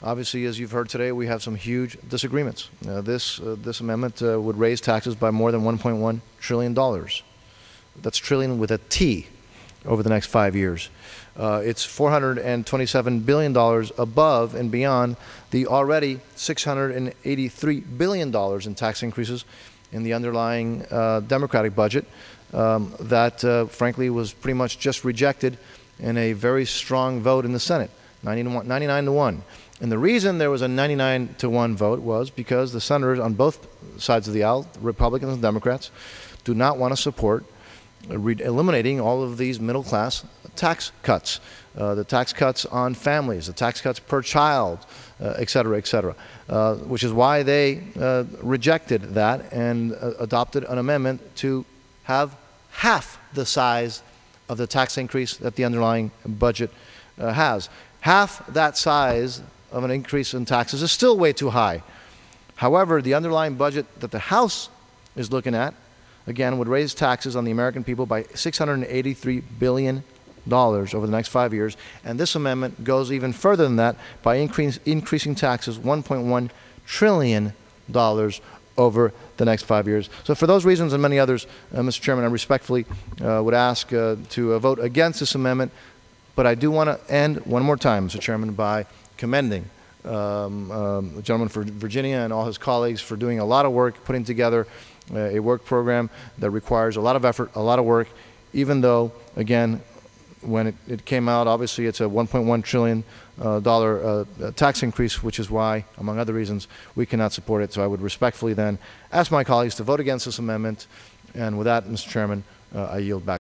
Obviously, as you've heard today, we have some huge disagreements. This amendment would raise taxes by more than $1.1 trillion. That's trillion with a T over the next 5 years. It's $427 billion above and beyond the already $683 billion in tax increases in the underlying Democratic budget that, frankly, was pretty much just rejected in a very strong vote in the Senate, 99-1. And the reason there was a 99-1 vote was because the senators on both sides of the aisle, Republicans and Democrats, do not want to support eliminating all of these middle-class tax cuts, the tax cuts on families, the tax cuts per child, et cetera, which is why they rejected that and adopted an amendment to have half the size of the tax increase that the underlying budget has. Half that size of an increase in taxes is still way too high. However, the underlying budget that the House is looking at, again, would raise taxes on the American people by $683 billion over the next 5 years. And this amendment goes even further than that by increasing taxes $1.1 trillion over the next 5 years. So for those reasons and many others, Mr. Chairman, I respectfully would ask to vote against this amendment. But I do want to end one more time, Mr. Chairman, by commending the gentleman from Virginia and all his colleagues for doing a lot of work, putting together a work program that requires a lot of effort, a lot of work, even though, again, when it came out, obviously it's a $1.1 trillion tax increase, which is why, among other reasons, we cannot support it. So I would respectfully then ask my colleagues to vote against this amendment. And with that, Mr. Chairman, I yield back.